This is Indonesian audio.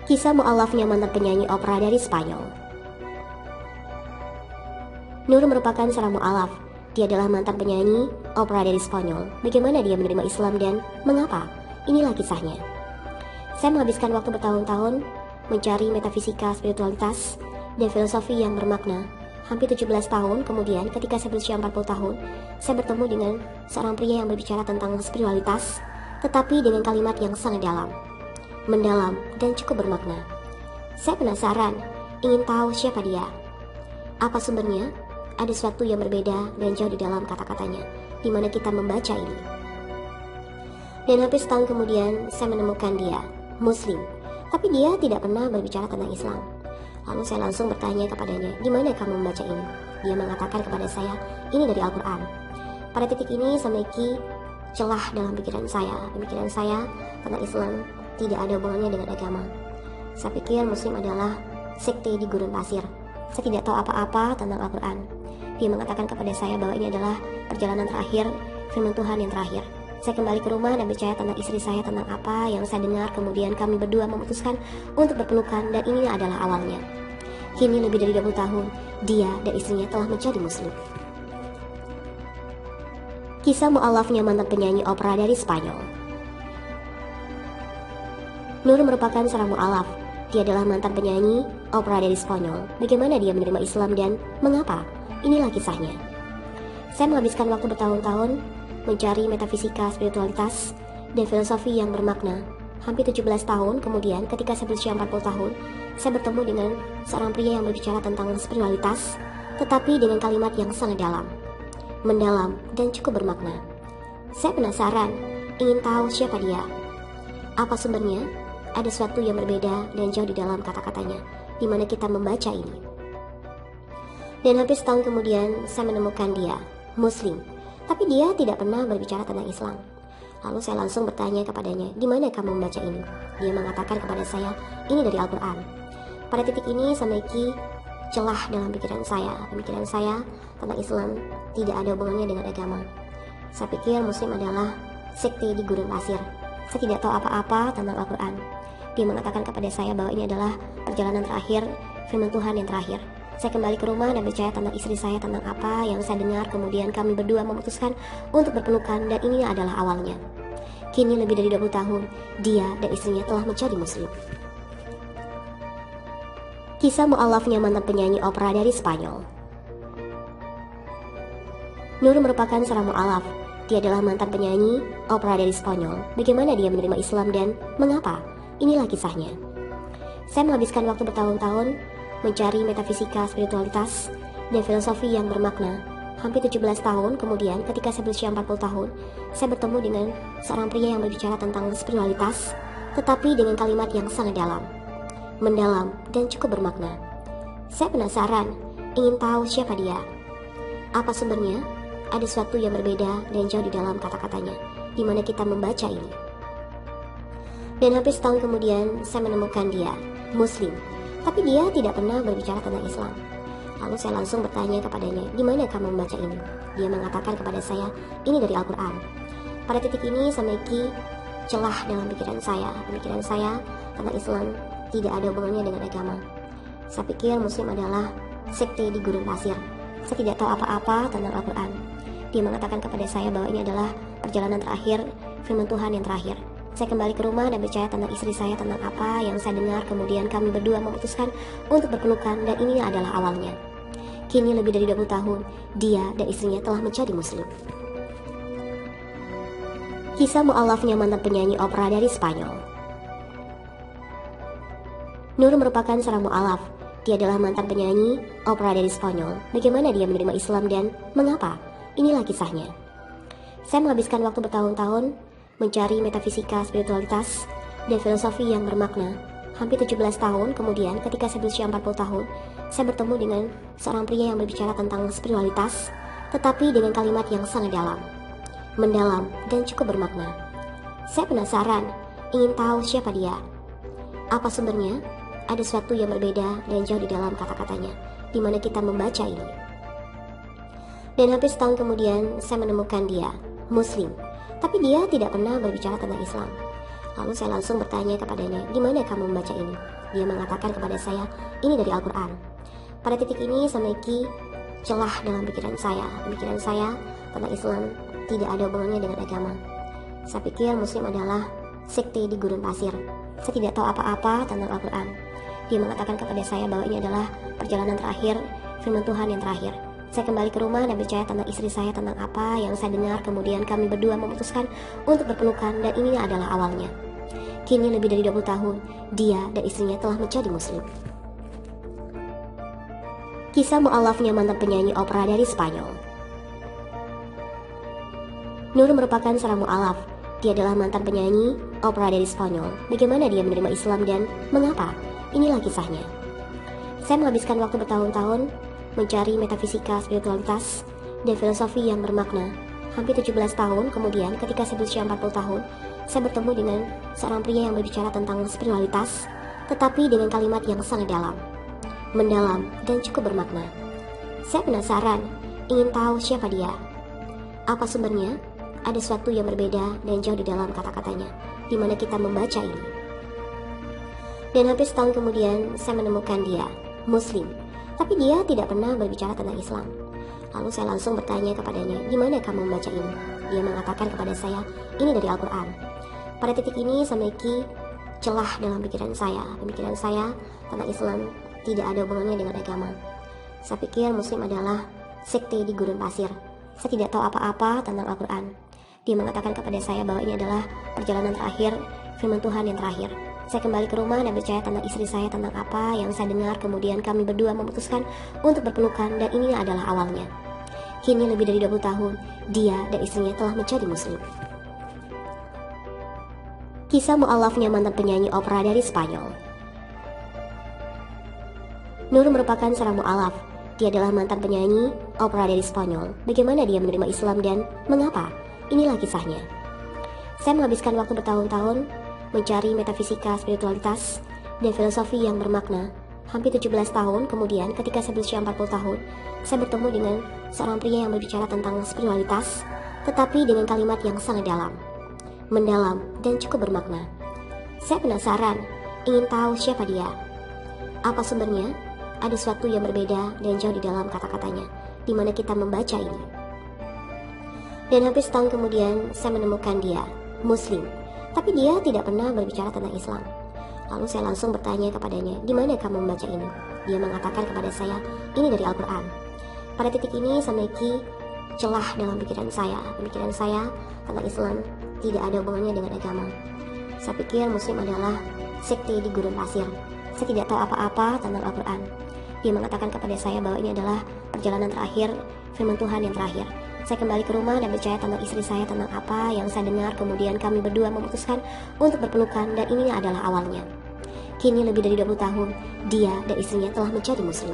Kisah mu'alafnya mantan penyanyi opera dari Spanyol. Nur merupakan seorang mu'alaf. Dia adalah mantan penyanyi opera dari Spanyol. Bagaimana dia menerima Islam dan mengapa? Inilah kisahnya. Saya menghabiskan waktu bertahun-tahun mencari metafisika, spiritualitas, dan filosofi yang bermakna. Hampir 17 tahun kemudian, ketika saya berusia 40 tahun, saya bertemu dengan seorang pria yang berbicara tentang spiritualitas, tetapi dengan kalimat yang sangat dalam, mendalam, dan cukup bermakna. Saya penasaran, ingin tahu siapa dia. Apa sumbernya? Ada sesuatu yang berbeda dan jauh di dalam kata-katanya, di mana kita membaca ini. Dan hampir setahun kemudian, saya menemukan dia, Muslim, tapi dia tidak pernah berbicara tentang Islam. Lalu saya langsung bertanya kepadanya, di mana kamu membaca ini? Dia mengatakan kepada saya, ini dari Al-Quran. Pada titik ini, saya memiliki celah dalam pikiran saya. Pemikiran saya tentang Islam tidak ada hubungannya dengan agama. Saya pikir Muslim adalah sekte di gurun pasir. Saya tidak tahu apa-apa tentang Al-Quran. Dia mengatakan kepada saya bahwa ini adalah perjalanan terakhir, firman Tuhan yang terakhir. Saya kembali ke rumah dan bicara tentang istri saya, tentang apa yang saya dengar. Kemudian kami berdua memutuskan untuk berpelukan, dan ini adalah awalnya. Kini lebih dari 20 tahun, dia dan istrinya telah menjadi Muslim. Kisah mu'alafnya mantan penyanyi opera dari Spanyol. Nur merupakan seorang mu'alaf. Dia adalah mantan penyanyi opera dari Spanyol. Bagaimana dia menerima Islam dan mengapa? Inilah kisahnya. Saya menghabiskan waktu bertahun-tahun mencari metafisika, spiritualitas, dan filosofi yang bermakna. Hampir 17 tahun kemudian, ketika saya berusia 40 tahun, saya bertemu dengan seorang pria yang berbicara tentang spiritualitas, tetapi dengan kalimat yang sangat dalam, mendalam, dan cukup bermakna. Saya penasaran, ingin tahu siapa dia. Apa sumbernya? Ada sesuatu yang berbeda dan jauh di dalam kata-katanya, di mana kita membaca ini. Dan hampir setahun kemudian, saya menemukan dia, Muslim, tapi dia tidak pernah berbicara tentang Islam. Lalu saya langsung bertanya kepadanya, di mana kamu membaca ini? Dia mengatakan kepada saya, ini dari Al-Quran. Pada titik ini, saya memiliki celah dalam pikiran saya. Pemikiran saya tentang Islam tidak ada hubungannya dengan agama. Saya pikir Muslim adalah sekte di gurun pasir. Saya tidak tahu apa-apa tentang Al-Quran. Dia mengatakan kepada saya bahwa ini adalah perjalanan terakhir, firman Tuhan yang terakhir. Saya kembali ke rumah dan bicara tentang istri saya, tentang apa yang saya dengar. Kemudian kami berdua memutuskan untuk berpelukan, dan ini adalah awalnya. Kini lebih dari 20 tahun, dia dan istrinya telah menjadi Muslim. Kisah mu'alafnya mantan penyanyi opera dari Spanyol. Nur merupakan seorang mu'alaf. Dia adalah mantan penyanyi opera dari Spanyol. Bagaimana dia menerima Islam dan mengapa? Inilah kisahnya. Saya menghabiskan waktu bertahun-tahun mencari metafisika, spiritualitas, dan filosofi yang bermakna. Hampir 17 tahun kemudian, ketika saya berusia 40 tahun, saya bertemu dengan seorang pria yang berbicara tentang spiritualitas, tetapi dengan kalimat yang sangat dalam, mendalam, dan cukup bermakna. Saya penasaran, ingin tahu siapa dia. Apa sumbernya? Ada sesuatu yang berbeda dan jauh di dalam kata-katanya, di mana kita membaca ini. Dan hampir setahun kemudian, saya menemukan dia, Muslim, tapi dia tidak pernah berbicara tentang Islam. Lalu saya langsung bertanya kepadanya, di mana kamu membaca ini? Dia mengatakan kepada saya, ini dari Al-Quran. Pada titik ini, saya memiliki celah dalam pikiran saya. Pemikiran saya tentang Islam tidak ada hubungannya dengan agama. Saya pikir Muslim adalah sekte di gurun pasir. Saya tidak tahu apa-apa tentang Al-Quran. Dia mengatakan kepada saya bahwa ini adalah perjalanan terakhir, firman Tuhan yang terakhir. Saya kembali ke rumah dan bicara tentang istri saya, tentang apa yang saya dengar. Kemudian kami berdua memutuskan untuk berpelukan, dan ini adalah awalnya. Kini lebih dari 20 tahun, dia dan istrinya telah menjadi Muslim. Kisah mu'alafnya mantan penyanyi opera dari Spanyol. Nur merupakan seorang mu'alaf. Dia adalah mantan penyanyi opera dari Spanyol. Bagaimana dia menerima Islam dan mengapa? Inilah kisahnya. Saya menghabiskan waktu bertahun-tahun mencari metafisika, spiritualitas, dan filosofi yang bermakna. Hampir 17 tahun kemudian, ketika saya berusia 40 tahun, saya bertemu dengan seorang pria yang berbicara tentang spiritualitas, tetapi dengan kalimat yang sangat dalam, mendalam, dan cukup bermakna. Saya penasaran, ingin tahu siapa dia. Apa sumbernya? Ada sesuatu yang berbeda dan jauh di dalam kata-katanya, di mana kita membaca ini. Dan hampir setahun kemudian, saya menemukan dia, Muslim, tapi dia tidak pernah berbicara tentang Islam. Lalu saya langsung bertanya kepadanya, di mana kamu membaca ini? Dia mengatakan kepada saya, ini dari Al-Quran. Pada titik ini saya memiliki celah dalam pikiran saya. Pemikiran saya tentang Islam tidak ada hubungannya dengan agama. Saya pikir Muslim adalah sekte di gurun pasir. Saya tidak tahu apa-apa tentang Al-Quran. Dia mengatakan kepada saya bahwa ini adalah perjalanan terakhir, firman Tuhan yang terakhir. Saya kembali ke rumah dan bicara tentang istri saya, tentang apa yang saya dengar. Kemudian kami berdua memutuskan untuk berpelukan, dan ini adalah awalnya. Kini lebih dari 20 tahun, dia dan istrinya telah menjadi Muslim. Kisah mu'alafnya mantan penyanyi opera dari Spanyol. Nur merupakan seorang mu'alaf. Dia adalah mantan penyanyi opera dari Spanyol. Bagaimana dia menerima Islam dan mengapa? Inilah kisahnya. Saya menghabiskan waktu bertahun-tahun mencari metafisika, spiritualitas, dan filosofi yang bermakna. Hampir 17 tahun kemudian, ketika saya berusia 40 tahun, saya bertemu dengan seorang pria yang berbicara tentang spiritualitas, tetapi dengan kalimat yang sangat dalam, mendalam, dan cukup bermakna. Saya penasaran, ingin tahu siapa dia. Apa sumbernya? Ada sesuatu yang berbeda dan jauh di dalam kata-katanya, di mana kita membaca ini. Dan hampir setahun kemudian, saya menemukan dia, Muslim. Tapi dia tidak pernah berbicara tentang Islam. Lalu saya langsung bertanya kepadanya, gimana kamu membaca ini? Dia mengatakan kepada saya, ini dari Al-Quran. Pada titik ini saya memiliki celah dalam pikiran saya. Pemikiran saya tentang Islam tidak ada hubungannya dengan agama. Saya pikir Muslim adalah sekte di gurun pasir. Saya tidak tahu apa-apa tentang Al-Quran. Dia mengatakan kepada saya bahwa ini adalah perjalanan terakhir, firman Tuhan yang terakhir. Saya kembali ke rumah dan bicara tentang istri saya, tentang apa yang saya dengar. Kemudian kami berdua memutuskan untuk berpelukan, dan ini adalah awalnya. Kini lebih dari 20 tahun, dia dan istrinya telah menjadi Muslim. Kisah mu'alafnya mantan penyanyi opera dari Spanyol. Nur merupakan seorang mu'alaf. Dia adalah mantan penyanyi opera dari Spanyol. Bagaimana dia menerima Islam dan mengapa? Inilah kisahnya. Saya menghabiskan waktu bertahun-tahun mencari metafisika, spiritualitas, dan filosofi yang bermakna. Hampir 17 tahun kemudian, ketika saya berusia 40 tahun, saya bertemu dengan seorang pria yang berbicara tentang spiritualitas, tetapi dengan kalimat yang sangat dalam, mendalam, dan cukup bermakna. Saya penasaran, ingin tahu siapa dia. Apa sumbernya? Ada sesuatu yang berbeda dan jauh di dalam kata-katanya, di mana kita membaca ini. Dan hampir setahun kemudian, saya menemukan dia, Muslim. Tapi dia tidak pernah berbicara tentang Islam. Lalu saya langsung bertanya kepadanya, di mana kamu membaca ini? Dia mengatakan kepada saya, ini dari Al-Quran. Pada titik ini saya memiliki celah dalam pikiran saya. Pemikiran saya tentang Islam tidak ada hubungannya dengan agama. Saya pikir Muslim adalah sekte di gurun pasir. Saya tidak tahu apa-apa tentang Al-Quran. Dia mengatakan kepada saya bahwa ini adalah perjalanan terakhir, firman Tuhan yang terakhir. Saya kembali ke rumah dan bicara tentang istri saya, tentang apa yang saya dengar. Kemudian kami berdua memutuskan untuk berpelukan, dan ini adalah awalnya. Kini lebih dari 20 tahun, dia dan istrinya telah menjadi Muslim.